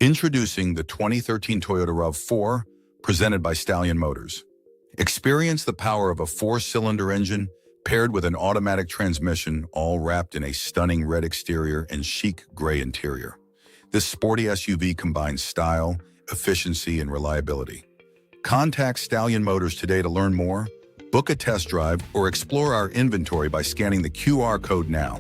Introducing the 2013 Toyota RAV4, presented by Stallion Motors. Experience the power of a four-cylinder engine paired with an automatic transmission, all wrapped in a stunning red exterior and chic gray interior. This sporty SUV combines style, efficiency, and reliability. Contact Stallion Motors today to learn more, book a test drive, or explore our inventory by scanning the QR code now.